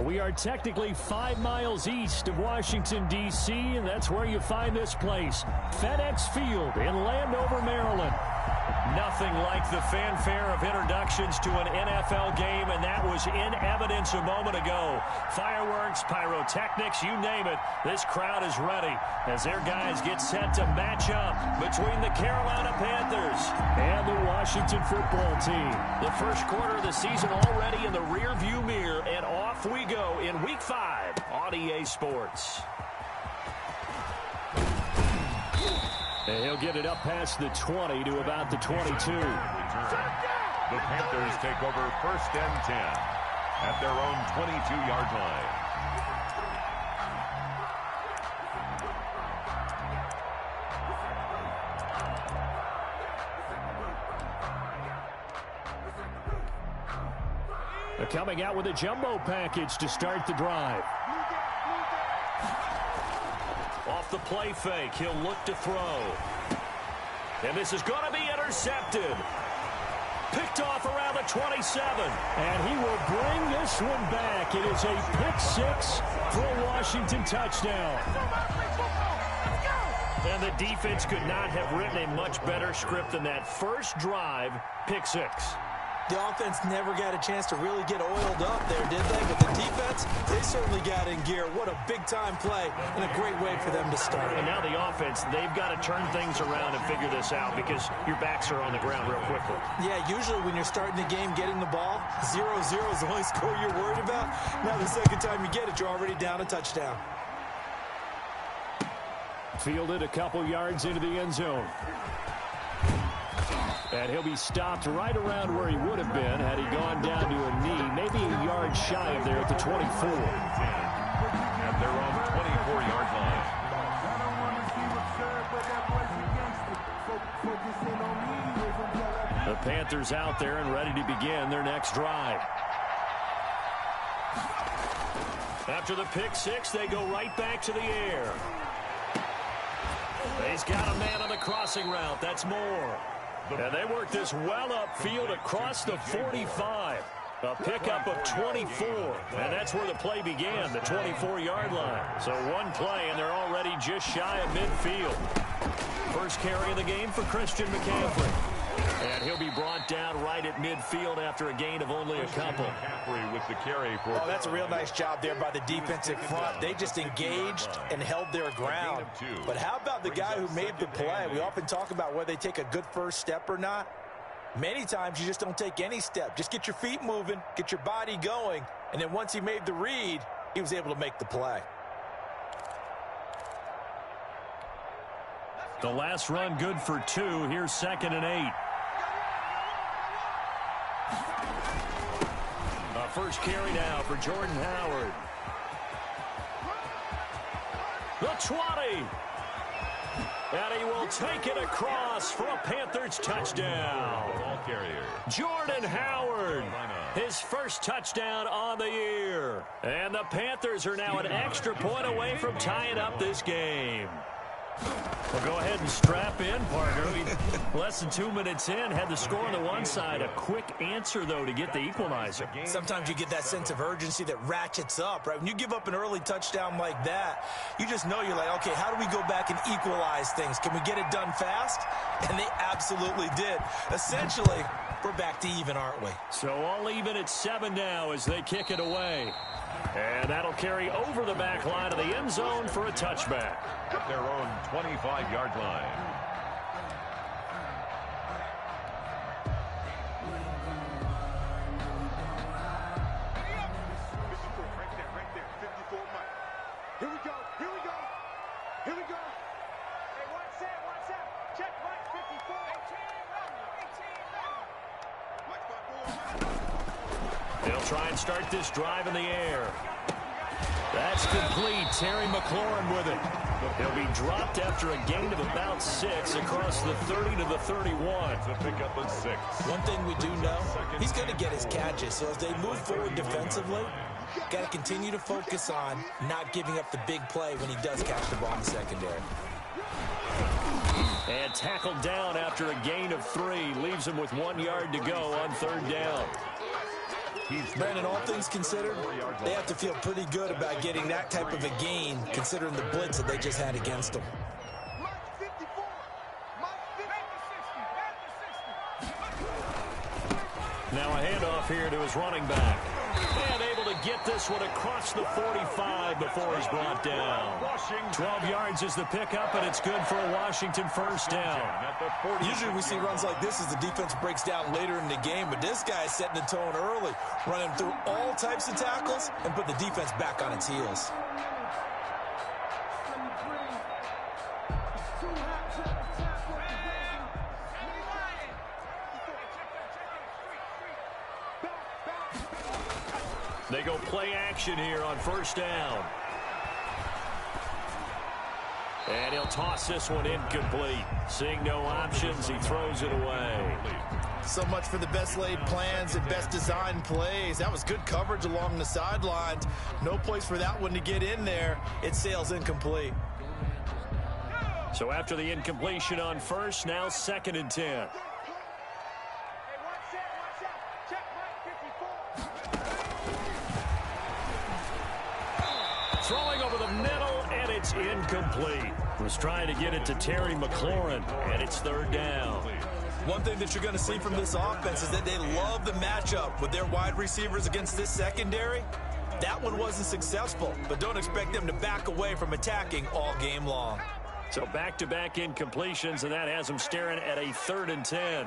We are technically 5 miles east of Washington, D.C., and that's where you find this place, FedEx Field in Landover, Maryland. Nothing like the fanfare of introductions to an NFL game, and that was in evidence a moment ago. Fireworks, pyrotechnics, you name it. This crowd is ready as their guys get set to match up between the Carolina Panthers and the Washington football team. The first quarter of the season already in the rearview mirror, and off we go in Week 5 on EA Sports. And he'll get it up past the 20 to about the 22. The Panthers take over 1st and 10 at their own 22-yard line. They're coming out with a jumbo package to start the drive. Off the play fake, he'll look to throw. And this is going to be intercepted. Picked off around the 27. And he will bring this one back. It is a pick 6 for a Washington touchdown. And the defense could not have written a much better script than that first drive, pick 6. The offense never got a chance to really get oiled up there, did they? But the defense, they certainly got in gear. What a big-time play and a great way for them to start. And now the offense, they've got to turn things around and figure this out because your backs are on the ground real quickly. Yeah, usually when you're starting the game, getting the ball, 0-0 is the only score you're worried about. Now the second time you get it, you're already down a touchdown. Fielded a couple yards into the end zone. And he'll be stopped right around where he would have been had he gone down to a knee, maybe a yard shy of there at the 24. At their own 24-yard line. The Panthers out there and ready to begin their next drive. After the pick 6, they go right back to the air. He's got a man on the crossing route. That's Moore. And they work this well upfield across the 45. A pickup of 24. And that's where the play began, the 24-yard line. So one play, and they're already just shy of midfield. First carry of the game for Christian McCaffrey. And he'll be brought down right at midfield after a gain of only a couple. With the carry for that's a real nice job there by the defensive front. They just engaged and held their ground. But how about the guy who made the play? We often talk about whether they take a good first step or not. Many times you just don't take any step. Just get your feet moving, get your body going, and then once he made the read, he was able to make the play. The last run good for 2. Here's 2nd and 8. First carry now for Jordan Howard. The 20. And he will take it across for a Panthers touchdown. Ball carrier. Jordan Howard, his first touchdown on the year. And the Panthers are now an extra point away from tying up this game. Well, go ahead and strap in, partner. Less than 2 minutes in, had the score on the one side. A quick answer, though, to get the equalizer. Sometimes you get that sense of urgency that ratchets up, right? When you give up an early touchdown like that, you just know you're like, okay, how do we go back and equalize things? Can we get it done fast? And they absolutely did. Essentially, we're back to even, aren't we? So all even at 7 now as they kick it away. And that'll carry over the back line of the end zone for a touchback. At their own 25-yard line. Here we go. Hey, watch that. Check Mike 54. 18. They'll try and start this drive in the air. That's complete. Terry McLaurin with it. He'll be dropped after a gain of about 6 across the 30 to the 31. It's a pickup of 6. One thing we do know, he's going to get his catches. So as they move forward defensively, got to continue to focus on not giving up the big play when he does catch the ball in the secondary. And tackled down after a gain of 3. Leaves him with 1 yard to go on 3rd down. Brandon, all things considered, they have to feel pretty good about getting that type of a gain, considering the blitz that they just had against them. Now a handoff here to his running back. And able to get this one across the 45 before he's brought down. 12 yards is the pickup, and it's good for a Washington first down. Usually we see runs like this as the defense breaks down later in the game, but this guy is setting the tone early, running through all types of tackles and put the defense back on its heels. They go play action here on first down. And he'll toss this one incomplete. Seeing no options, he throws it away. So much for the best laid plans and best designed plays. That was good coverage along the sidelines. No place for that one to get in there. It sails incomplete. So after the incompletion on first, now 2nd and 10. Throwing over the middle, and it's incomplete. Was trying to get it to Terry McLaurin, and it's 3rd down. One thing that you're going to see from this offense is that they love the matchup with their wide receivers against this secondary. That one wasn't successful, but don't expect them to back away from attacking all game long. So back-to-back incompletions, and that has them staring at a 3rd and 10.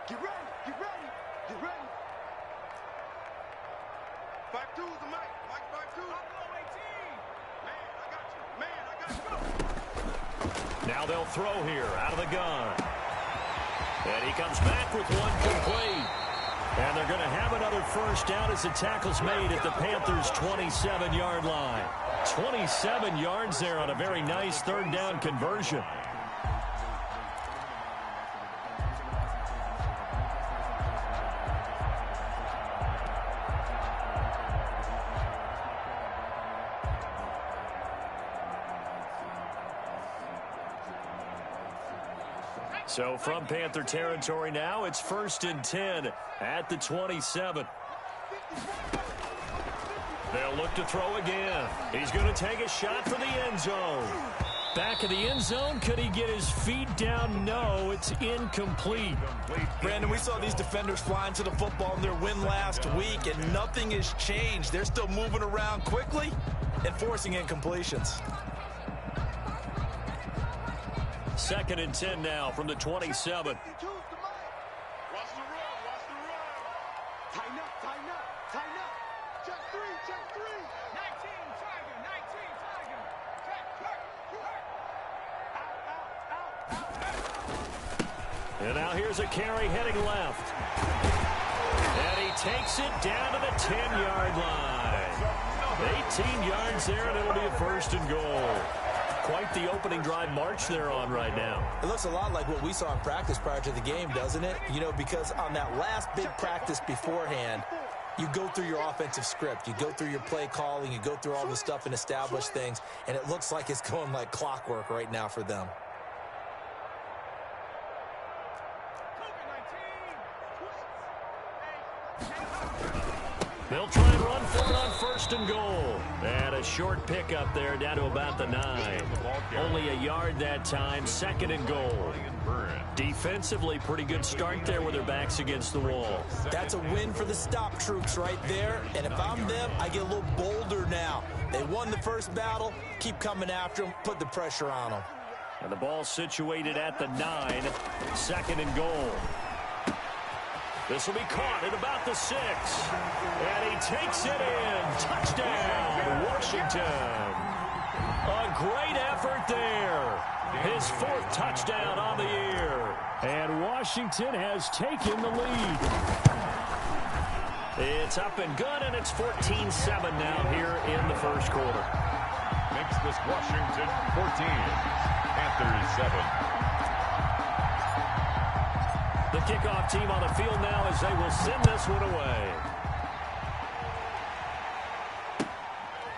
Get ready, get ready, get ready. 5-2 is the mic. Mike 5-2. Man, I got you. Now they'll throw here out of the gun. And he comes back with one complete. And they're going to have another first down as the tackle's made at the Panthers' 27-yard line. 27 yards there on a very nice 3rd down conversion. So from Panther territory now, it's 1st and 10 at the 27. They'll look to throw again. He's going to take a shot for the end zone. Back of the end zone. Could he get his feet down? No, it's incomplete. Brandon, we saw these defenders flying to the football in their win last week, and nothing has changed. They're still moving around quickly and forcing incompletions. 2nd and 10 now from the 27. Watch the run, watch the run. Tighten up, tighten up, tighten up. Check 3, check 3. 19 Tiger. Check, out. And now here's a carry heading left. And he takes it down to the 10-yard line. 18 yards there, and it'll be a 1st and goal. Quite the opening drive march they're on right now. It looks a lot like what we saw in practice prior to the game, doesn't it? You know, because on that last big practice beforehand, you go through your offensive script. You go through your play calling. You go through all the stuff and establish things. And it looks like it's going like clockwork right now for them. They'll try and run for it on 1st and goal. And a short pickup there down to about the 9. Only a yard that time, 2nd and goal. Defensively, pretty good start there with their backs against the wall. That's a win for the stop troops right there. And if I'm them, I get a little bolder now. They won the first battle. Keep coming after them. Put the pressure on them. And the ball situated at the 9. 2nd and goal. This will be caught at about the 6. And he takes it in. Touchdown, Washington. A great effort there. His 4th touchdown on the year. And Washington has taken the lead. It's up and good, and it's 14-7 now here in the 1st quarter. Makes this Washington 14. Panthers 7. The kickoff team on the field now as they will send this one away.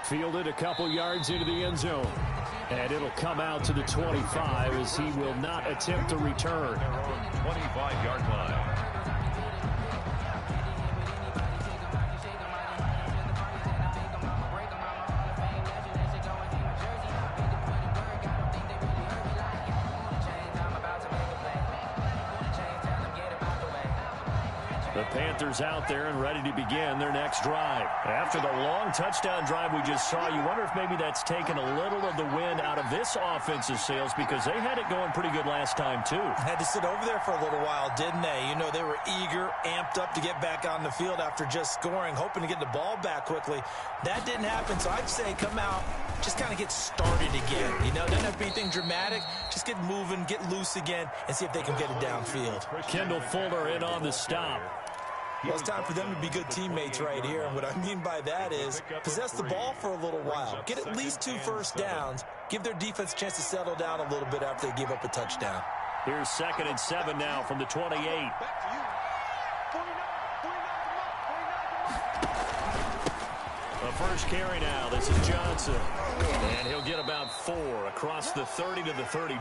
Fielded a couple yards into the end zone. And it'll come out to the 25 as he will not attempt to return. 25-yard line. The Panthers out there and ready to begin their next drive. After the long touchdown drive we just saw, you wonder if maybe that's taken a little of the wind out of this offensive sails because they had it going pretty good last time too. Had to sit over there for a little while, didn't they? You know, they were eager, amped up to get back on the field after just scoring, hoping to get the ball back quickly. That didn't happen, so I'd say come out, just kind of get started again. You know, doesn't have to be anything dramatic. Just get moving, get loose again, and see if they can get it downfield. Kendall Fuller in on the stop. Well, it's time for them to be good teammates right here. And what I mean by that is possess the ball for a little while. Get at least 2 first downs. Give their defense a chance to settle down a little bit after they give up a touchdown. Here's 2nd and 7 now from the 28. The first carry now. This is Johnson. And he'll get about 4 across the 30 to the 32.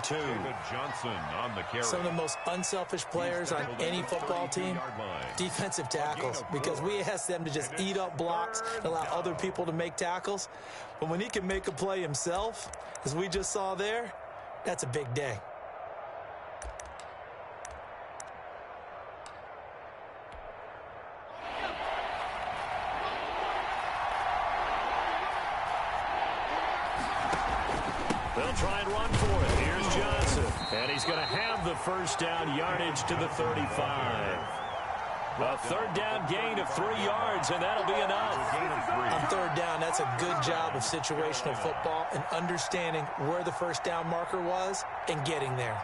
Johnson on the carry. Some of the most unselfish players on any football team, defensive tackles, because we ask them to just eat up blocks and allow other people to make tackles. But when he can make a play himself, as we just saw there, that's a big day. They'll try and run for it. Here's Johnson. And he's going to have the first down yardage to the 35. A 3rd down gain of 3 yards, and that'll be enough. On 3rd down, that's a good job of situational football and understanding where the first down marker was and getting there.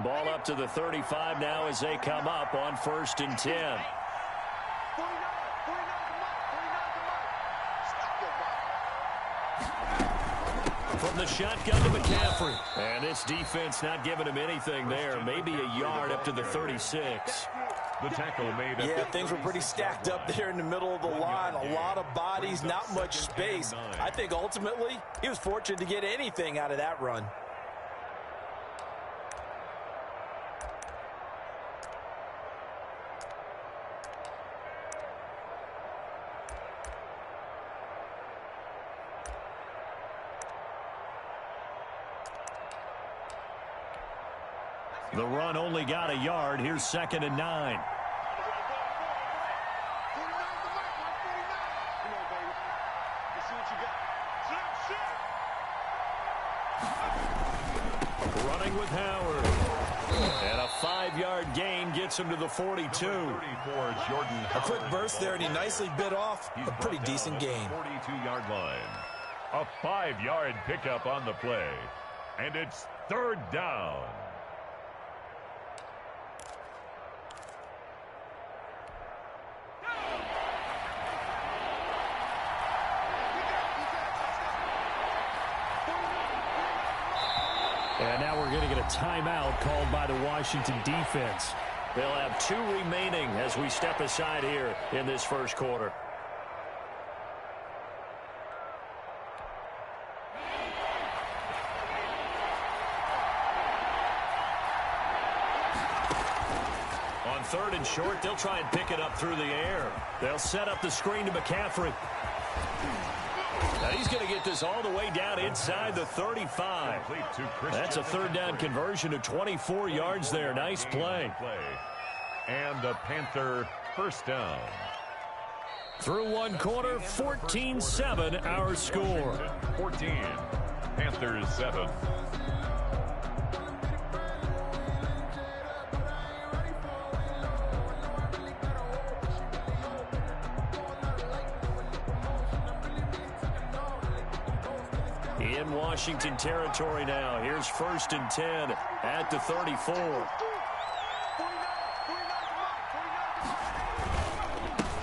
Ball up to the 35 now as they come up on 1st and 10. From the shotgun to McCaffrey. And this defense not giving him anything there. Maybe a yard up to the 36. The tackle made. Yeah, things were pretty stacked up there in the middle of the line. A lot of bodies, not much space. I think ultimately he was fortunate to get anything out of that run. The run only got a yard. Here's 2nd and 9. Running with Howard. And a 5-yard gain gets him to the 42. A quick burst there, and he nicely bit off a pretty decent gain. 42-yard line. A 5-yard pickup on the play. And it's 3rd down. And now we're going to get a timeout called by the Washington defense. They'll have 2 remaining as we step aside here in this first quarter. On 3rd and short, they'll try and pick it up through the air. They'll set up the screen to McCaffrey. Now he's going to get this all the way down inside the 35. That's a 3rd down conversion of 24 yards there. Nice play. And a Panther first down. Through 1 quarter, 14-7 our score. 14. Panthers 7. In Washington territory now. Here's 1st and 10 at the 34.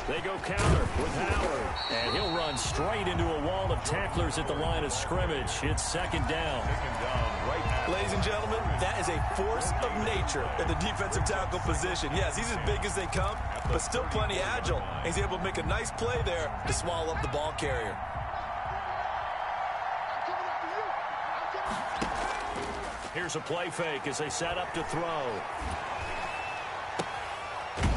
They go counter with Howard. And he'll run straight into a wall of tacklers at the line of scrimmage. It's 2nd down. Ladies and gentlemen, that is a force of nature in the defensive tackle position. Yes, he's as big as they come, but still plenty agile. He's able to make a nice play there to swallow up the ball carrier. Here's a play fake as they set up to throw.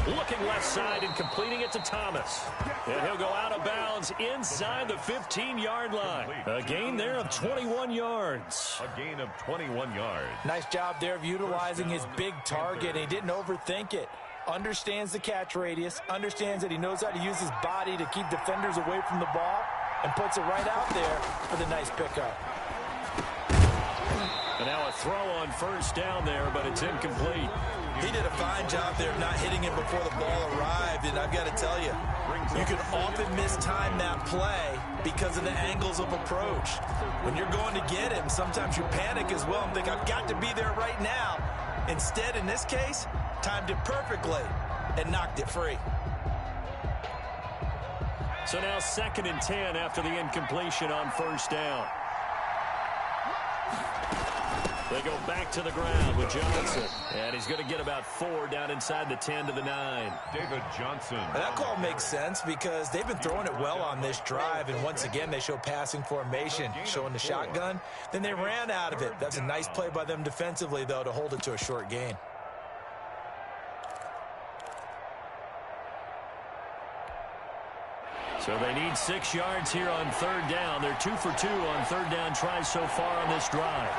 Look looking left side and completing it to Thomas. And he'll go out of bounds inside the 15-yard line. A gain there of 21 yards. A gain of 21 yards. Nice job there of utilizing his big target. He didn't overthink it. Understands the catch radius, understands that he knows how to use his body to keep defenders away from the ball, and puts it right out there for the nice pickup. And now a throw on first down there, but it's incomplete. He did a fine job there of not hitting him before the ball arrived, and I've got to tell you, you can often mistime that play because of the angles of approach. When you're going to get him, sometimes you panic as well and think, I've got to be there right now. Instead, in this case, timed it perfectly and knocked it free. So now 2nd and 10 after the incompletion on first down. They go back to the ground with Johnson. And he's going to get about 4 down inside the 10 to the 9. David Johnson. And that call makes sense because they've been throwing it well on this drive. And once again, they show passing formation, showing the shotgun. Then they ran out of it. That's a nice play by them defensively, though, to hold it to a short gain. So they need 6 yards here on 3rd down. They're 2 for 2 on 3rd down tries so far on this drive.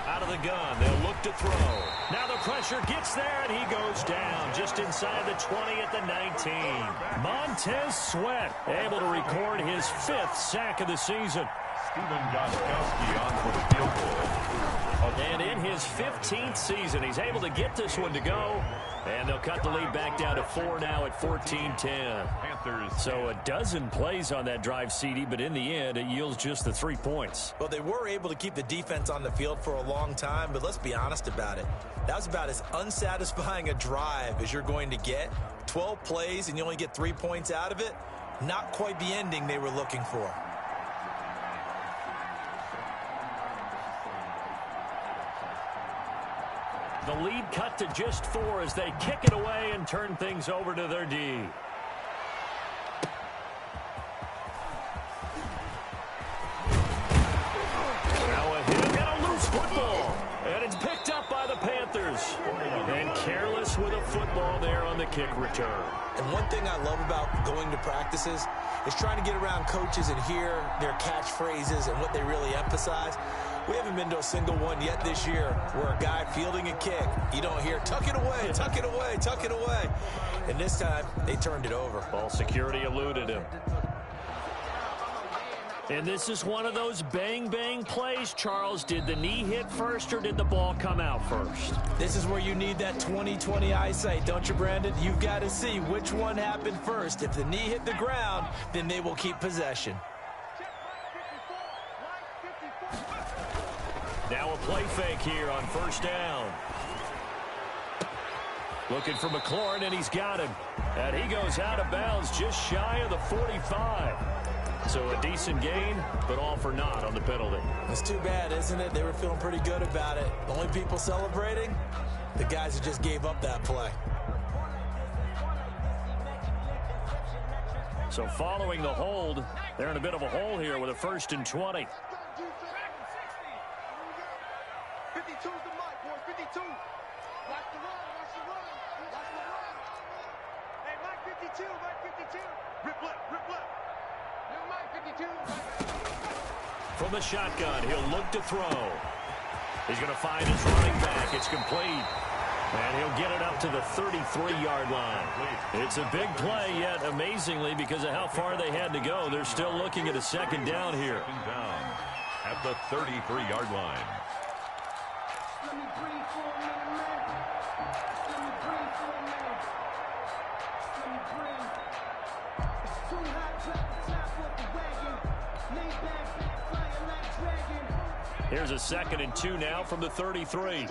Out of the gun, they'll look to throw. Now the pressure gets there, and he goes down just inside the 20 at the 19. Montez Sweat able to record his 5th sack of the season. Stephen Gostkowski on for the field goal. And in his 15th season, he's able to get this one to go. And they'll cut the lead back down to 4 now at 14-10. So a dozen plays on that drive, CD, but in the end, it yields just the 3 points. Well, they were able to keep the defense on the field for a long time, but let's be honest about it. That was about as unsatisfying a drive as you're going to get. 12 plays and you only get 3 points out of it. Not quite the ending they were looking for. The lead cut to just 4 as they kick it away and turn things over to their D. Now a hit and a loose football. And it's picked up by the Panthers. And careless with a football there on the kick return. And one thing I love about going to practices is trying to get around coaches and hear their catchphrases and what they really emphasize. We haven't been to a single one yet this year where a guy fielding a kick, you don't hear, tuck it away, tuck it away, tuck it away. And this time, they turned it over. Ball security eluded him. And this is one of those bang-bang plays, Charles. Did the knee hit first or did the ball come out first? This is where you need that 20/20 eyesight, don't you, Brandon? You've got to see which one happened first. If the knee hit the ground, then they will keep possession. Now a play fake here on first down. Looking for McLaurin, and he's got him. And he goes out of bounds just shy of the 45. So a decent gain, but all for naught on the penalty. It's too bad, isn't it? They were feeling pretty good about it. The only people celebrating, the guys who just gave up that play. So following the hold, they're in a bit of a hole here with a 1st and 20. 52's the mark, boys. 52. Watch the run. Watch the run. Watch the run. Hey, Mike 52. Mike 52. Rip left. Yo, Mike 52. From the shotgun, he'll look to throw. He's going to find his running back. It's complete. And he'll get it up to the 33-yard line. It's a big play, yet amazingly, because of how far they had to go, they're still looking at a 2nd down here. Down at the 33-yard line. Here's a 2nd and 2 now from the 33.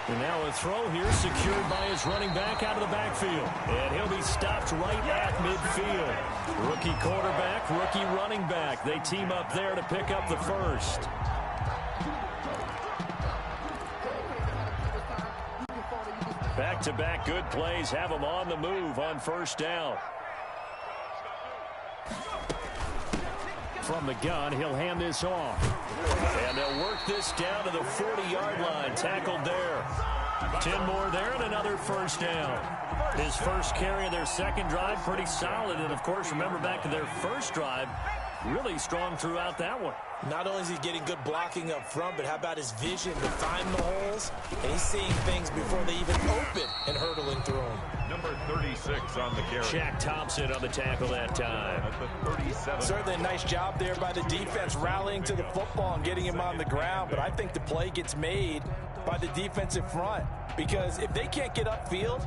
And now a throw here secured by his running back out of the backfield. And he'll be stopped right at midfield. Rookie quarterback, rookie running back. They team up there to pick up the 1st. Back-to-back good plays have them on the move on first down. From the gun, he'll hand this off. And they'll work this down to the 40-yard line. Tackled there. 10 more there and another first down. His first carry of their second drive, pretty solid. And, of course, remember back to their first drive, really strong throughout that one. Not only is he getting good blocking up front, but how about his vision to find the holes? And he's seeing things before they even open and hurtling through them. Number 36 on the carry. Shaq Thompson on the tackle that time. At the 37. Certainly a nice job there by the defense rallying to the football and getting him on the ground. But I think the play gets made by the defensive front. Because if they can't get upfield,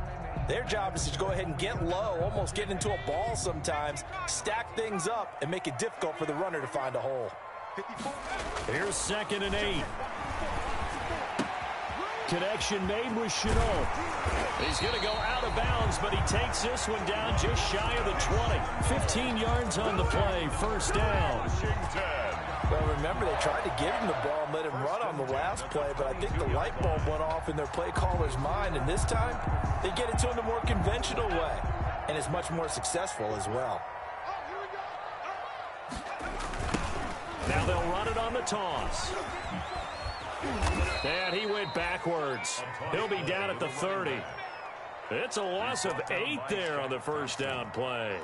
their job is to go ahead and get low, almost get into a ball sometimes, stack things up, and make it difficult for the runner to find a hole. Here's 2nd and 8. Connection made with Chenault. He's going to go out of bounds, but he takes this one down just shy of the 20. 15 yards on the play, first down. Well, remember, they tried to give him the ball and let him run on the last play, but I think the light bulb went off in their play caller's mind, and this time they get it to him the more conventional way, and it's much more successful as well. Now they'll run it on the toss. And he went backwards. He'll be down at the 30. It's a loss of 8 there on the first down play.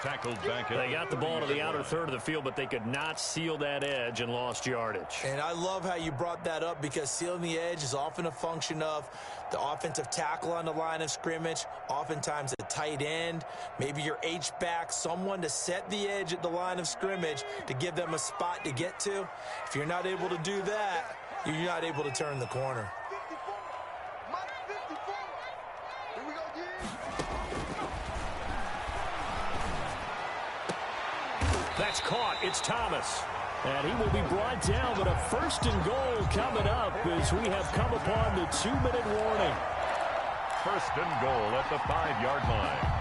Tackled back. They got the ball to the outer third of the field, but they could not seal that edge and lost yardage. And I love how you brought that up, because sealing the edge is often a function of the offensive tackle on the line of scrimmage, oftentimes a tight end, maybe your H-back, someone to set the edge at the line of scrimmage to give them a spot to get to. If you're not able to do that, you're not able to turn the corner. That's caught. It's Thomas. And he will be brought down, but a 1st and goal coming up as we have come upon the 2-minute warning. 1st and goal at the 5-yard line.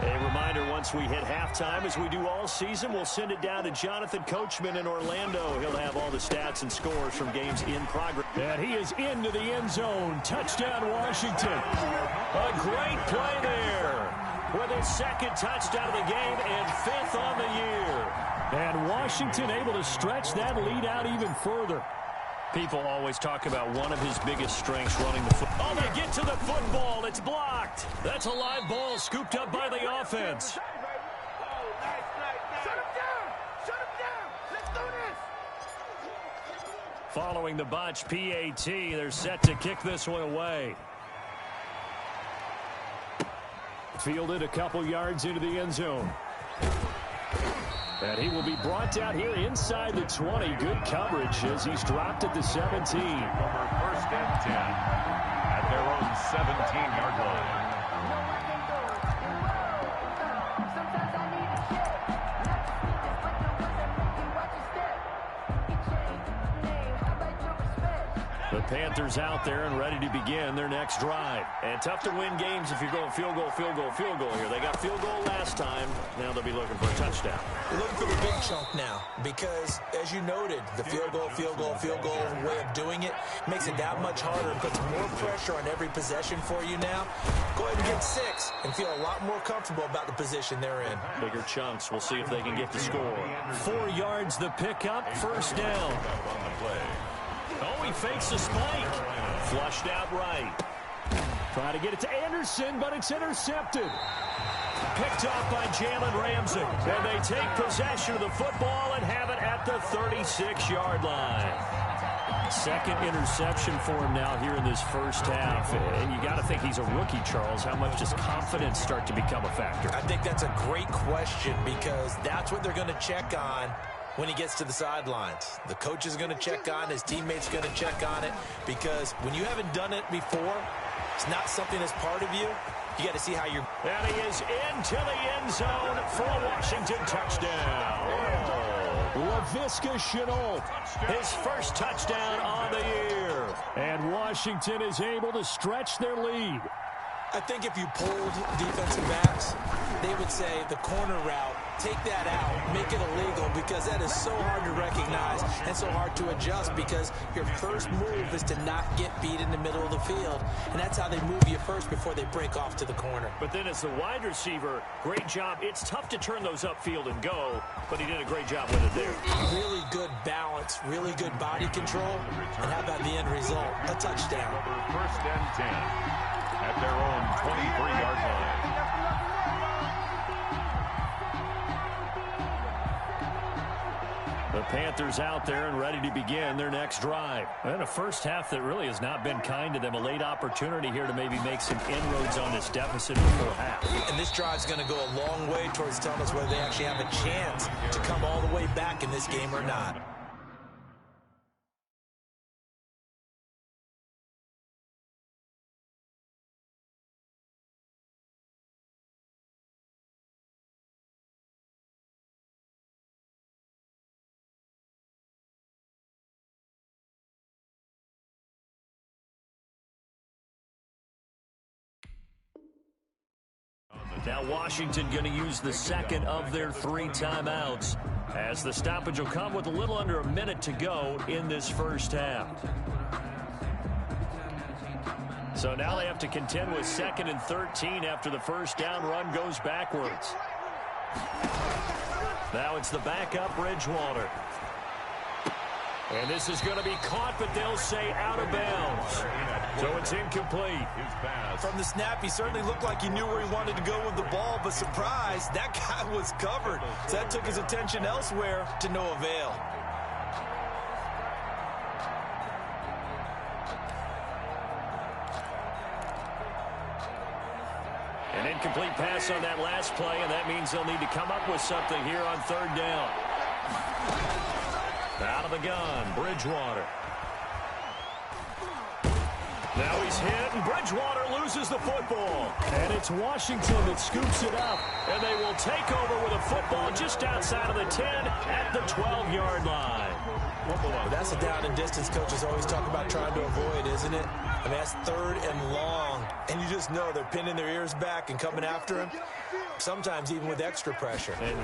A reminder, once we hit halftime, as we do all season, we'll send it down to Jonathan Coachman in Orlando. He'll have all the stats and scores from games in progress. And he is into the end zone. Touchdown, Washington. A great play there, with his 2nd touchdown of the game and 5th on the year. And Washington able to stretch that lead out even further. People always talk about one of his biggest strengths, running the football. Oh, they get to the football. It's blocked. That's a live ball scooped up by the offense. Shut him down! Shut him down! Let's do this! Following the botch PAT, they're set to kick this one away. Fielded a couple yards into the end zone. And he will be brought down here inside the 20. Good coverage as he's dropped at the 17. Over 1st and 10 at their own 17-yard line. The Panthers out there and ready to begin their next drive. And tough to win games if you're going field goal, field goal, field goal here. They got field goal last time. Now they'll be looking for a touchdown. They're looking for the big chunk now, because, as you noted, the field goal way of doing it makes it that much harder and puts more pressure on every possession for you now. Go ahead and get 6 and feel a lot more comfortable about the position they're in. Bigger chunks. We'll see if they can get the score. 4 yards the pickup, first down. Oh, he fakes a spike. Flushed out right. Trying to get it to Anderson, but it's intercepted. Picked off by Jalen Ramsey. And they take possession of the football and have it at the 36-yard line. 2nd interception for him now here in this first half. And you got to think he's a rookie, Charles. How much does confidence start to become a factor? I think that's a great question, because that's what they're going to check on when he gets to the sidelines. The coach is going to check on, his teammates are going to check on it, because when you haven't done it before, it's not something that's part of you. You got to see how you're... And he is into the end zone for a Washington touchdown. Laviska Shenault, his first touchdown on the year. And Washington is able to stretch their lead. I think if you polled defensive backs, they would say the corner route take that out, make it illegal, because that is so hard to recognize and so hard to adjust, because your first move is to not get beat in the middle of the field, and that's how they move you first before they break off to the corner. But then as the wide receiver, great job. It's tough to turn those upfield and go, but he did a great job with it there. Really good balance, really good body control, and how about the end result? A touchdown. First and 10 at their own 23-yard line. The Panthers out there and ready to begin their next drive. And a first half that really has not been kind to them. A late opportunity here to maybe make some inroads on this deficit before half. And this drive's going to go a long way towards telling us whether they actually have a chance to come all the way back in this game or not. Now Washington going to use the second of their 3 timeouts, as the stoppage will come with a little under a minute to go in this first half. So now they have to contend with 2nd and 13 after the first down run goes backwards. Now it's the backup Bridgewater. And this is going to be caught, but they'll say out of bounds. So it's incomplete. From the snap, he certainly looked like he knew where he wanted to go with the ball, but surprise, that guy was covered. So that took his attention elsewhere to no avail. An incomplete pass on that last play, and that means they'll need to come up with something here on 3rd down. Out of the gun, Bridgewater. Now he's hit, and Bridgewater loses the football. And it's Washington that scoops it up, and they will take over with a football just outside of the 10 at the 12-yard line. Well, that's a down and distance coaches always talk about trying to avoid, isn't it? I mean, that's 3rd and long, and you just know they're pinning their ears back and coming after him, sometimes even with extra pressure. And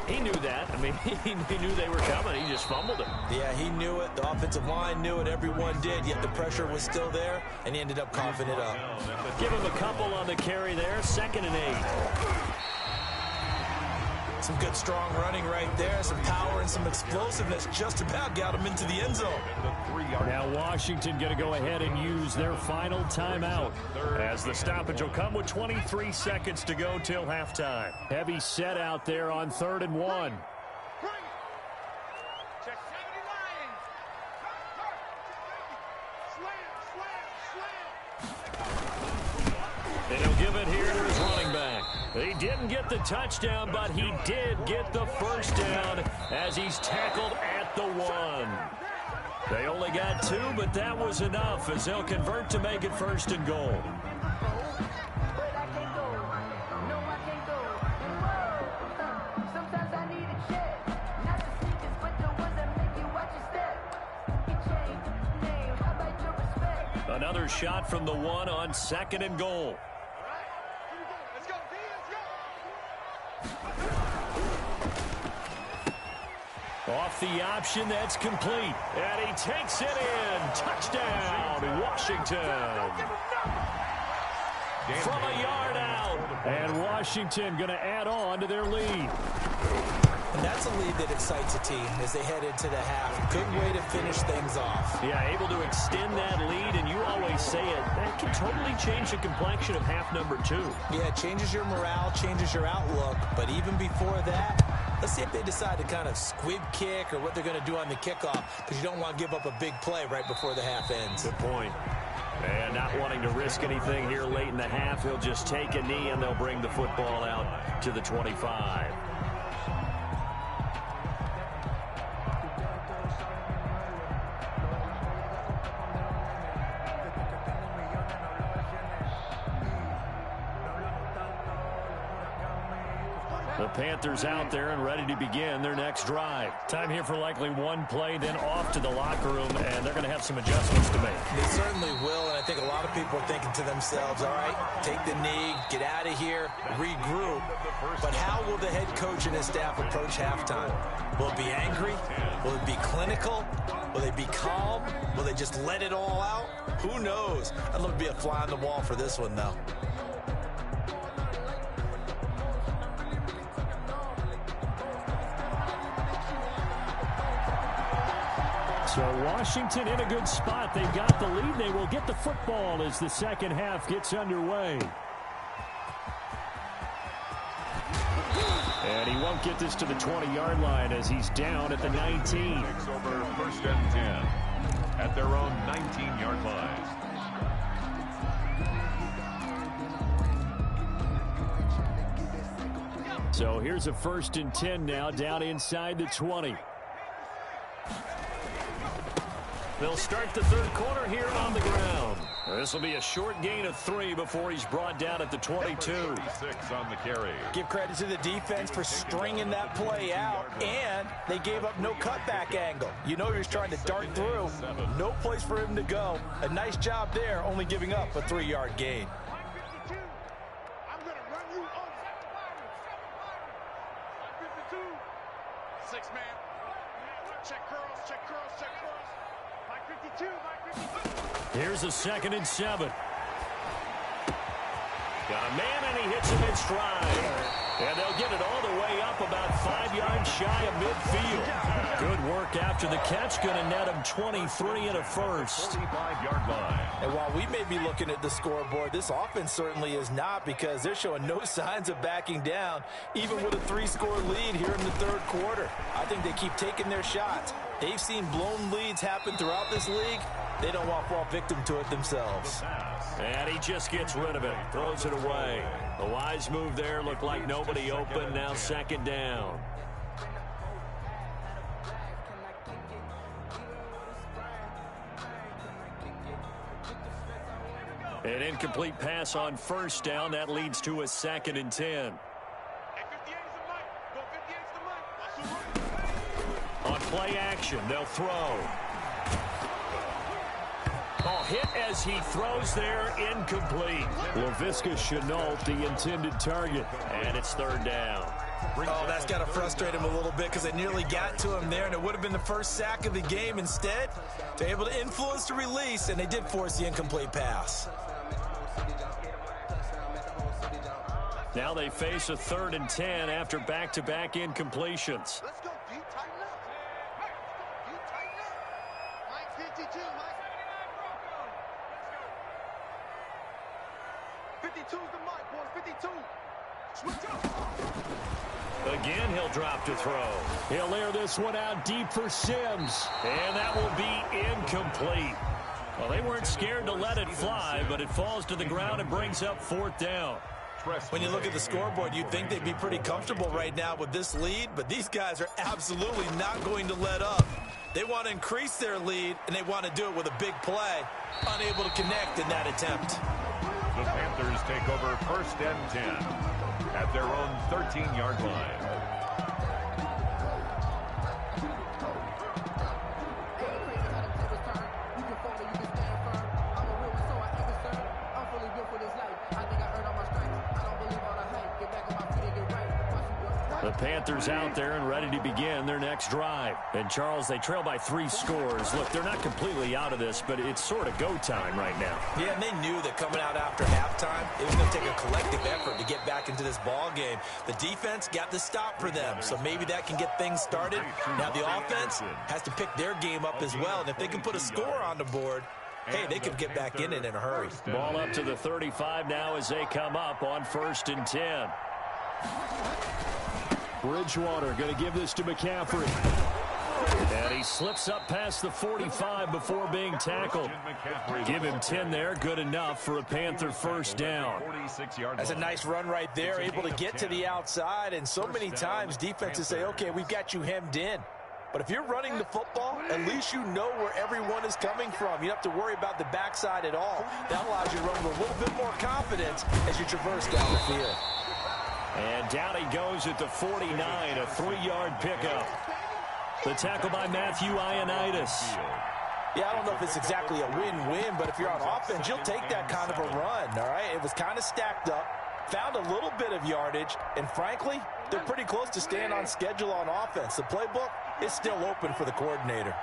he knew that. I mean, he knew they were coming. He just fumbled it. Yeah, he knew it. The offensive line knew it. Everyone did, yet the pressure was still there, and he ended up coughing it up. Give him a couple on the carry there. 2nd and 8. Some good, strong running right there. Some power and some explosiveness just about got him into the end zone. Now Washington going to go ahead and use their final timeout, as the stoppage will come with 23 seconds to go till halftime. Heavy set out there on 3rd and 1. And he'll give it here to his running back. He didn't get the touchdown, but he did get the first down as he's tackled at the 1. They only got 2, but that was enough as they'll convert to make it 1st and goal. Another shot from the 1 on 2nd and goal. Off the option, that's complete. And he takes it in. Touchdown, Washington. From a yard out. And Washington going to add on to their lead. And that's a lead that excites a team as they head into the half. Good way to finish things off. Yeah, able to extend that lead, and you always say it, that can totally change the complexion of half number 2. Yeah, it changes your morale, changes your outlook. But even before that, let's see if they decide to kind of squib kick or what they're going to do on the kickoff, because you don't want to give up a big play right before the half ends. Good point. And not wanting to risk anything here late in the half, he'll just take a knee, and they'll bring the football out to the 25. The Panthers out there and ready to begin their next drive. Time here for likely one play, then off to the locker room, and they're going to have some adjustments to make. They certainly will, and I think a lot of people are thinking to themselves, all right, take the knee, get out of here, regroup. But how will the head coach and his staff approach halftime? Will it be angry? Will it be clinical? Will they be calm? Will they just let it all out? Who knows? I'd love to be a fly on the wall for this one, though. So Washington in a good spot. They've got the lead. They will get the football as the second half gets underway. And he won't get this to the 20-yard line as he's down at the 19. Takes over first and 10 at their own 19-yard line. So here's a first and 10 now down inside the 20. They'll start the third quarter here on the ground. This will be a short gain of 3 before he's brought down at the 22. 36 on the carry. Give credit to the defense for stringing that play out, and they gave up no cutback angle. You know he was trying to dart through. No place for him to go. A nice job there, only giving up a 3-yard gain. I'm going to run you over. 52. 6-man. Check curls, check curls, check curls. 52, 52. Here's a 2nd and 7. Got a man, and he hits him in stride. And they'll get it all the way up about 5 yards shy of midfield. Good work after the catch. Going to net him 23 and a first. 45-yard line. And while we may be looking at the scoreboard, this offense certainly is not, because they're showing no signs of backing down, even with a 3-score lead here in the third quarter. I think they keep taking their shots. They've seen blown leads happen throughout this league. They don't want to fall victim to it themselves. And he just gets rid of it, throws it away. A wise move there, looked like nobody open, now 2nd down. An incomplete pass on 1st down, that leads to a 2nd and 10. On play action, they'll throw. Hit as he throws there, incomplete. Laviska Shenault, the intended target, and it's 3rd down. Oh, that's got to frustrate him a little bit, because they nearly got to him there, and it would have been the first sack of the game. Instead, they're able to influence the release, and they did force the incomplete pass. Now they face a 3rd and 10 after back-to-back incompletions. Let's go, D. Tighten up. D. Tighten up. Mike 52, Mike. 52's the mic, boys. 52. Switch up. Again, he'll drop to throw. He'll air this one out deep for Sims. And that will be incomplete. Well, they weren't scared to let it fly, but it falls to the ground and brings up 4th down. When you look at the scoreboard, you'd think they'd be pretty comfortable right now with this lead, but these guys are absolutely not going to let up. They want to increase their lead, and they want to do it with a big play. Unable to connect in that attempt. The Panthers take over first and 10 at their own 13-yard line. The Panthers out there and ready to begin their next drive. And, Charles, they trail by 3 scores. Look, they're not completely out of this, but it's sort of go time right now. Yeah, and they knew that coming out after halftime, it was going to take a collective effort to get back into this ball game. The defense got the stop for them, so maybe that can get things started. Now the offense has to pick their game up as well, and if they can put a score on the board, hey, they could get back in it in a hurry. Ball up to the 35 now as they come up on 1st and 10. Bridgewater going to give this to McCaffrey. And he slips up past the 45 before being tackled. Give him 10 there. Good enough for a Panther 1st down. That's a nice run right there. Able to get to the outside. And so many times defenses say, okay, we've got you hemmed in. But if you're running the football, at least you know where everyone is coming from. You don't have to worry about the backside at all. That allows you to run with a little bit more confidence as you traverse down the field. And down he goes at the 49, a 3-yard pickup. The tackle by Matthew Ioannidis. Yeah, I don't know if it's exactly a win-win, but if you're on offense, you'll take that kind of a run, all right? It was kind of stacked up, found a little bit of yardage, and frankly, they're pretty close to staying on schedule on offense. The playbook is still open for the coordinator.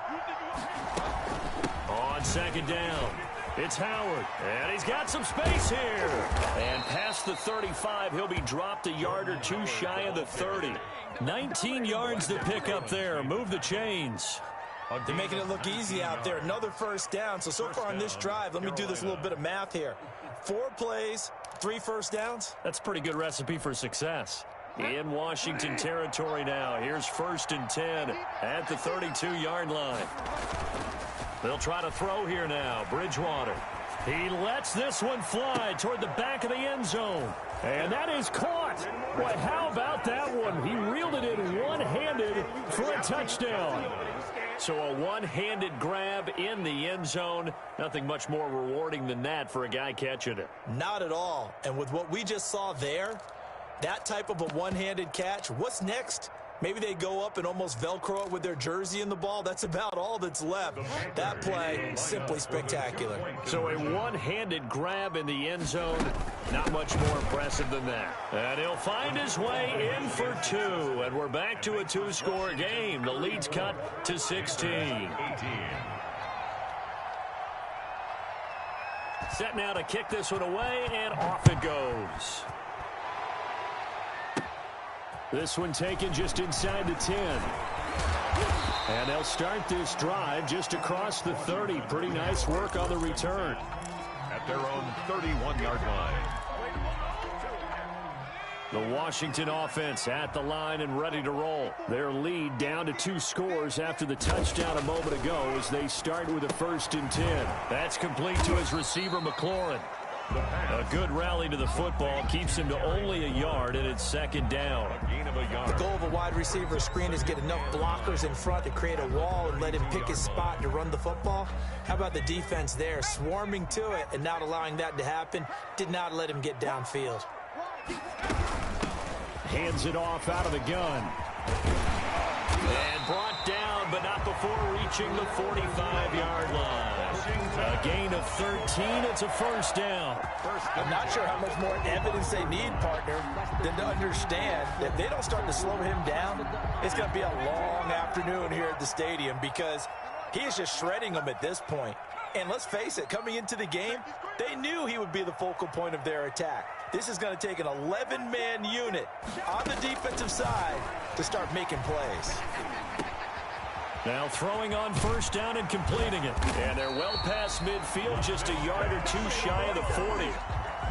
On second down, it's Howard, and he's got some space here. And past the 35, he'll be dropped a yard or two shy of the 30. 19 yards to pick up there. Move the chains. They're making it look easy out there. Another first down. So far on this drive, let me do this little bit of math here. 4 plays, 3 first downs. That's a pretty good recipe for success. In Washington territory now. Here's 1st and 10 at the 32-yard line. They'll try to throw here now. Bridgewater. He lets this one fly toward the back of the end zone. And that is caught. Boy, how about that one? He reeled it in one-handed for a touchdown. So a one-handed grab in the end zone. Nothing much more rewarding than that for a guy catching it. Not at all. And with what we just saw there, that type of a one-handed catch, what's next? Maybe they go up and almost Velcro it with their jersey in the ball. That's about all that's left. That play, simply spectacular. So a one-handed grab in the end zone, not much more impressive than that. And he'll find his way in for 2. And we're back to a 2-score game. The lead's cut to 16. Set now to kick this one away, and off it goes. This one taken just inside the 10. And they'll start this drive just across the 30. Pretty nice work on the return. At their own 31-yard line. The Washington offense at the line and ready to roll. Their lead down to 2 scores after the touchdown a moment ago as they start with a 1st and 10. That's complete to his receiver, McLaurin. A good rally to the football keeps him to only a yard, and it's 2nd down. The goal of a wide receiver screen is get enough blockers in front to create a wall and let him pick his spot to run the football. How about the defense there, swarming to it and not allowing that to happen? Did not let him get downfield. Hands it off out of the gun. And brought down, but not before reaching the 45-yard line. A gain of 13. It's a 1st down. I'm not sure how much more evidence they need, partner, than to understand that if they don't start to slow him down, it's going to be a long afternoon here at the stadium because he is just shredding them at this point. And let's face it, coming into the game, they knew he would be the focal point of their attack. This is going to take an 11-man unit on the defensive side to start making plays. Now throwing on 1st down and completing it. And they're well past midfield, just a yard or 2 shy of the 40.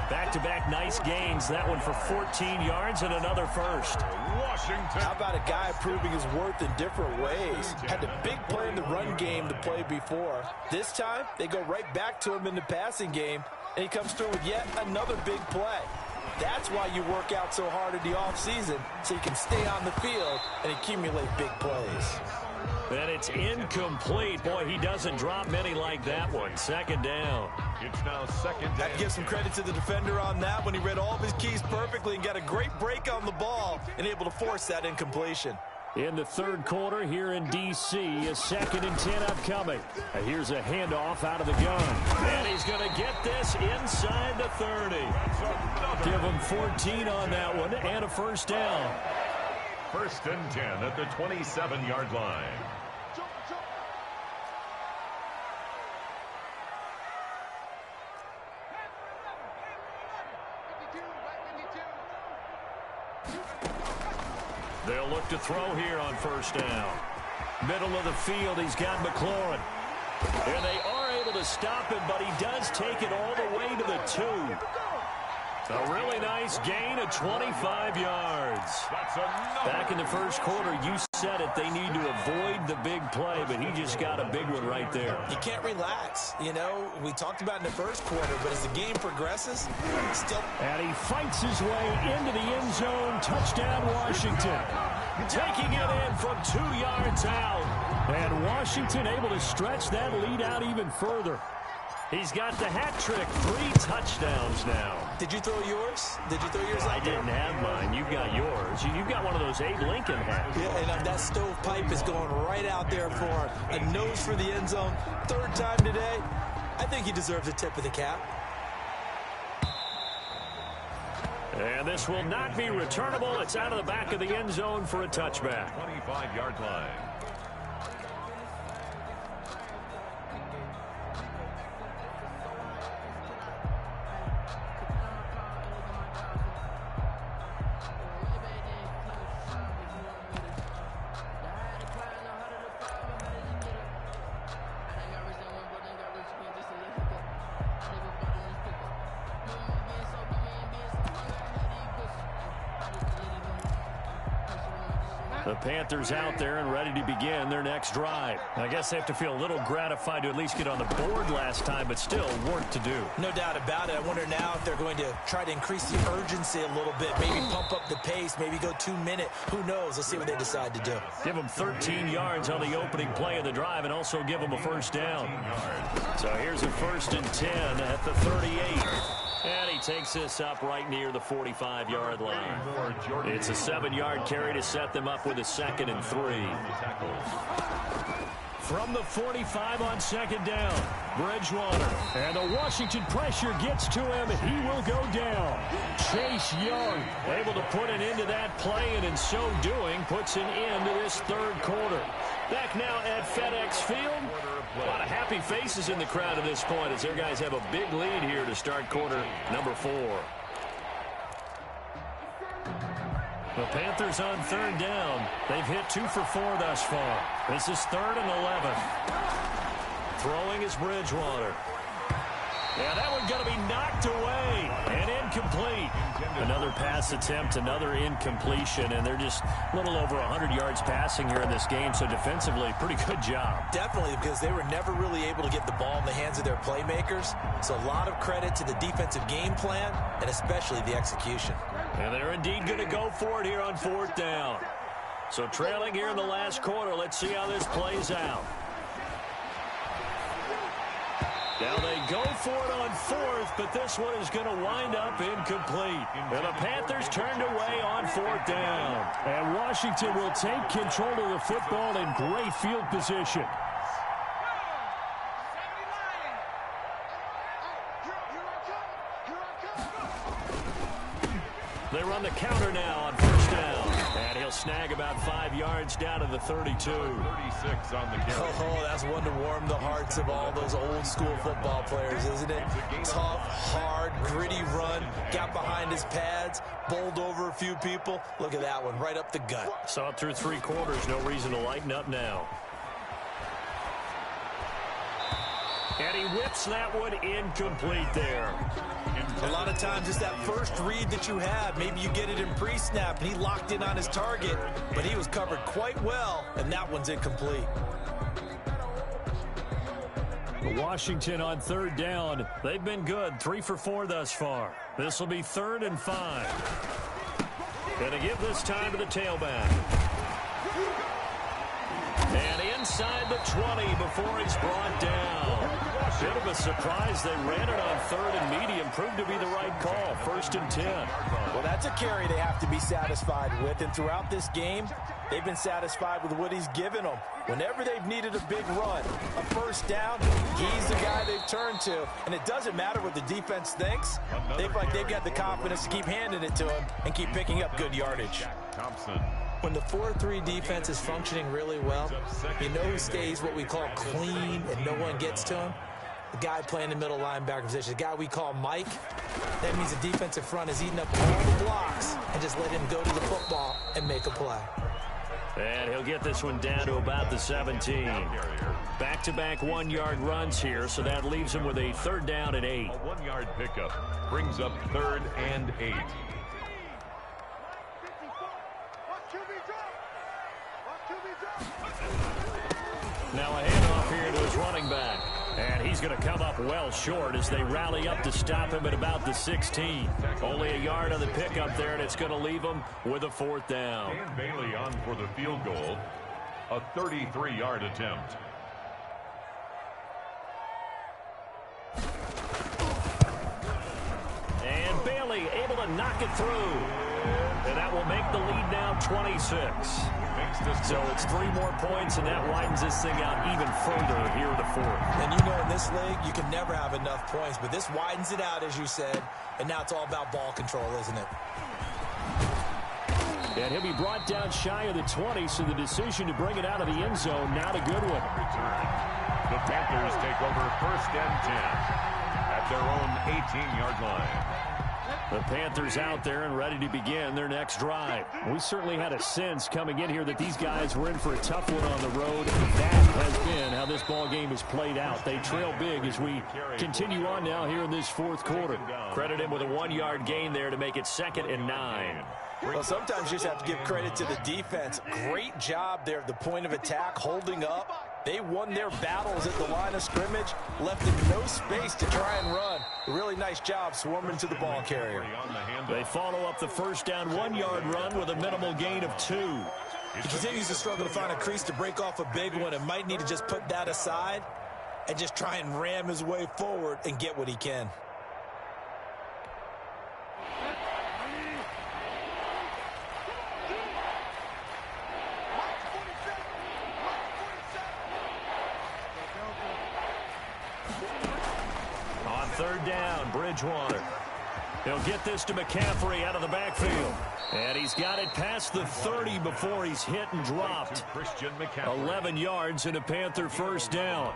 Back-to-back nice gains. That one for 14 yards and another 1st. Washington. How about a guy proving his worth in different ways? Had a big play in the run game to play before. This time, they go right back to him in the passing game, and he comes through with yet another big play. That's why you work out so hard in the offseason, so you can stay on the field and accumulate big plays. And it's incomplete. Boy, he doesn't drop many like that one. 2nd down. It's now 2nd down. I'd give some credit to the defender on that when he read all of his keys perfectly and got a great break on the ball and able to force that incompletion. In the 3rd quarter here in D.C., a 2nd and 10 upcoming. Here's a handoff out of the gun. And he's going to get this inside the 30. Give him 14 on that one and a 1st down. 1st and 10 at the 27-yard line. They'll look to throw here on 1st down. Middle of the field, he's got McLaurin. And they are able to stop him, but he does take it all the way to the 2. A really nice gain of 25 yards. Back in the 1st quarter, you said it, they need to avoid the big play, but he just got a big one right there. You can't relax. You know, we talked about in the 1st quarter, but as the game progresses, still. And he fights his way into the end zone. Touchdown, Washington. Taking it in from 2 yards out. And Washington able to stretch that lead out even further. He's got the hat trick, 3 touchdowns now. Did you throw yours? Did you throw yours I out there? didn't have mine. You've got yours. You've got one of those Abe Lincoln hats. Yeah, and that stovepipe is going right out there for a nose for the end zone. Third time today. I think he deserves a tip of the cap. And this will not be returnable. It's out of the back of the end zone for a touchback. 25-yard line. The Panthers out there and ready to begin their next drive. I guess they have to feel a little gratified to at least get on the board last time, but still work to do. No doubt about it. I wonder now if they're going to try to increase the urgency a little bit, maybe pump up the pace, maybe go 2-minute. Who knows? Let's see what they decide to do. Give them 13 yards on the opening play of the drive and also give them a first down. So here's a 1st and 10 at the 38. And he takes this up right near the 45-yard line. It's a 7-yard carry to set them up with a 2nd and 3. From the 45 on 2nd down, Bridgewater. And the Washington pressure gets to him. He will go down. Chase Young able to put an end to that play, and in so doing, puts an end to this third quarter. Back now at FedEx Field. A lot of happy faces in the crowd at this point as their guys have a big lead here to start quarter number 4. The Panthers on 3rd down. They've hit 2 for 4 thus far. This is 3rd and 11. Throwing is Bridgewater. Yeah, that one's going to be knocked away and incomplete. Another pass attempt, another incompletion, and they're just a little over 100 yards passing here in this game, so defensively, pretty good job. Definitely, because they were never really able to get the ball in the hands of their playmakers, so a lot of credit to the defensive game plan and especially the execution. And they're indeed going to go for it here on 4th down. So trailing here in the last quarter, let's see how this plays out. Now they go for it on 4th, but this one is going to wind up incomplete. And the Panthers turned away on 4th down. And Washington will take control of the football in great field position. They run the counter now on 1st down. And he'll snag about 5 yards down to the 32. 36 on the carry. Oh, that's one to warm the hearts of all those old school football players, isn't it? Tough, hard, gritty run. Got behind his pads, bowled over a few people. Look at that one, right up the gut. Saw it through 3 quarters. No reason to lighten up now. And he whips that one incomplete there. A lot of times it's that first read that you have. Maybe you get it in pre-snap, and he locked in on his target, but he was covered quite well, and that one's incomplete. Washington on 3rd down. They've been good. 3 for 4 thus far. This will be 3rd and 5. Going to give this time to the tailback. And inside the 20 before he's brought down. Bit of a surprise. They ran it on 3rd and medium. Proved to be the right call. 1st and 10. Well, that's a carry they have to be satisfied with. And throughout this game, they've been satisfied with what he's given them. Whenever they've needed a big run, a 1st down, he's the guy they've turned to. And it doesn't matter what the defense thinks. They feel like they've got the confidence to keep handing it to him and keep picking up good yardage. Thompson. When the 4-3 defense is functioning really well, you know who stays what we call clean and no one gets to him? The guy playing the middle linebacker position, the guy we call Mike. That means the defensive front is eating up all the blocks and just let him go to the football and make a play. And he'll get this one down to about the 17. Back-to-back 1-yard runs here, so that leaves him with a 3rd down and 8. A 1-yard pickup brings up 3rd and 8. Now a handoff here to his running back. And he's going to come up well short as they rally up to stop him at about the 16. Only a yard on the pickup there, and it's going to leave him with a 4th down. Dan Bailey on for the field goal. A 33-yard attempt. And Bailey Bailey able to knock it through. And that will make the lead now 26. So it's 3 more points, and that widens this thing out even further here in the fourth. And you know, in this league, you can never have enough points, but this widens it out, as you said, and now it's all about ball control, isn't it? And he'll be brought down shy of the 20, so the decision to bring it out of the end zone, not a good one. The Panthers take over 1st and 10 at their own 18-yard line. The Panthers out there and ready to begin their next drive. We certainly had a sense coming in here that these guys were in for a tough one on the road. That has been how this ball game has played out. They trail big as we continue on now here in this fourth quarter. Credit him with a 1-yard gain there to make it 2nd and 9. Well, sometimes you just have to give credit to the defense. Great job there at the point of attack, holding up. They won their battles at the line of scrimmage, left them no space to try and run. A really nice job swarming to the ball carrier. They follow up the first down 1-yard run with a minimal gain of 2. He continues to struggle to find a crease to break off a big one and might need to just put that aside and just try and ram his way forward and get what he can. On 3rd down, Bridgewater. He'll get this to McCaffrey out of the backfield. And he's got it past the 30 before he's hit and dropped. 11 yards and a Panther first down.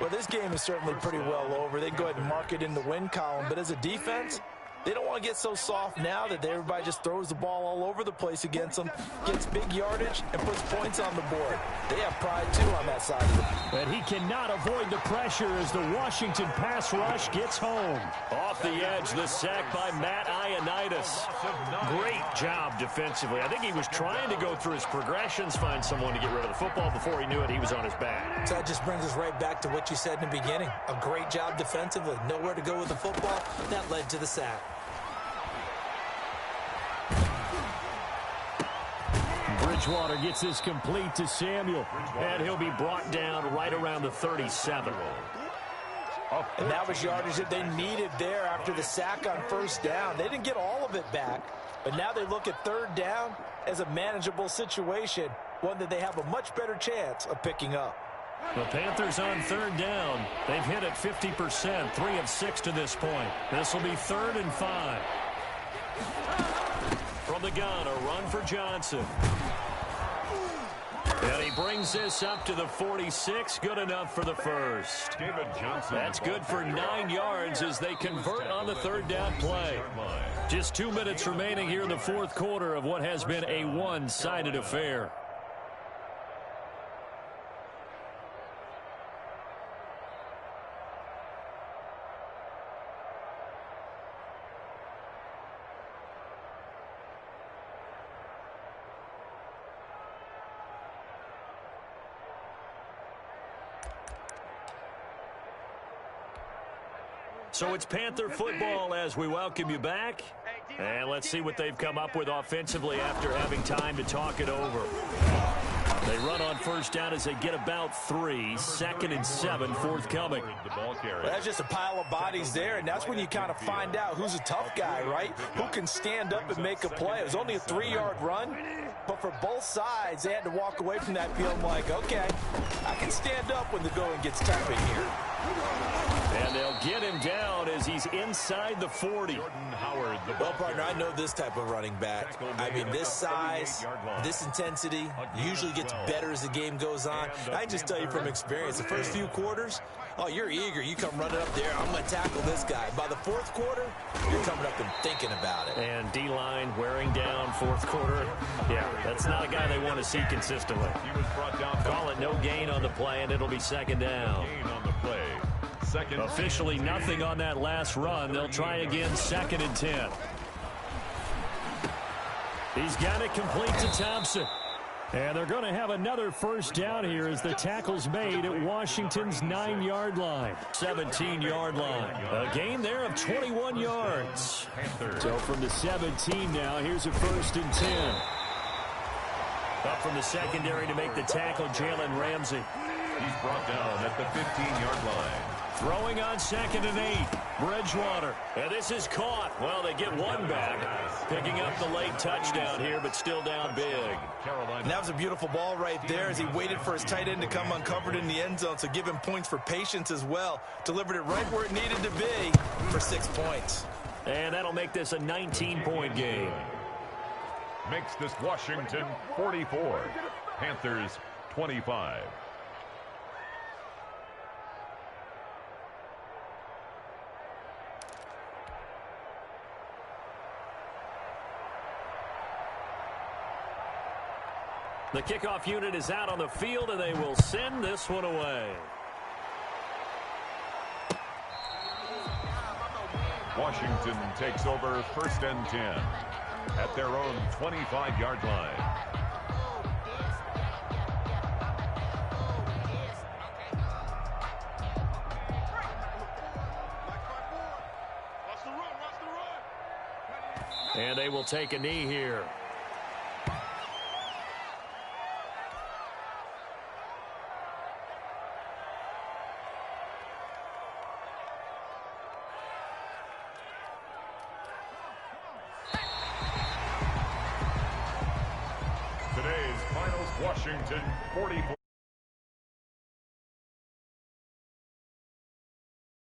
Well, this game is certainly pretty well over. They can go ahead and mark it in the win column. But as a defense, they don't want to get so soft now that everybody just throws the ball all over the place against them, gets big yardage, and puts points on the board. They have pride, too, on that side of it. But he cannot avoid the pressure as the Washington pass rush gets home. Off the edge, the sack by Matt Ioannidis. Great job defensively. I think he was trying to go through his progressions, find someone to get rid of the football. Before he knew it, he was on his back. So that just brings us right back to what you said in the beginning. A great job defensively. Nowhere to go with the football. That led to the sack. Bridgewater gets this complete to Samuel, and he'll be brought down right around the 37. And that was yardage that they needed there after the sack on 1st down. They didn't get all of it back, but now they look at 3rd down as a manageable situation, one that they have a much better chance of picking up. The Panthers on 3rd down. They've hit it 50%, 3 of 6 to this point. This will be 3rd and 5. From the gun, a run for Johnson. And he brings this up to the 46. Good enough for the first. That's good for 9 yards as they convert on the 3rd down play. Just 2 minutes remaining here in the fourth quarter of what has been a one-sided affair. So it's Panther football as we welcome you back. And let's see what they've come up with offensively after having time to talk it over. They run on 1st down as they get about 3. 2nd and 7 forthcoming. Well, that's just a pile of bodies there, and that's when you kind of find out who's a tough guy, right? Who can stand up and make a play. It was only a 3-yard run, but for both sides, they had to walk away from that field like, okay, I can stand up when the going gets tough in here. And they'll get him down as he's inside the 40. Well, partner, I know this type of running back. I mean, this size, this intensity usually gets better as the game goes on. I can just tell you from experience, the first few quarters, oh, you're eager. You come running up there, I'm going to tackle this guy. By the 4th quarter, you're coming up and thinking about it. And D-line wearing down 4th quarter. Yeah, that's not a guy they want to see consistently. Call it no gain on the play, and it'll be 2nd down. Officially nothing on that last run. They'll try again 2nd and 10. He's got it complete to Thompson. And they're going to have another first down here as the tackle's made at Washington's 9-yard line. 17-yard line. A gain there of 21 yards. So from the 17 now, here's a 1st and 10. Up from the secondary to make the tackle, Jalen Ramsey. He's brought down at the 15-yard line. Throwing on 2nd and 8. Bridgewater. And this is caught. Well, they get one back. Picking up the late touchdown here, but still down big. And that was a beautiful ball right there as he waited for his tight end to come uncovered in the end zone, so give him points for patience as well. Delivered it right where it needed to be for 6 points. And that'll make this a 19-point game. Makes this Washington 44. Panthers 25. The kickoff unit is out on the field, and they will send this one away. Washington takes over 1st and 10 at their own 25-yard line. And they will take a knee here. Today's finals, Washington 44.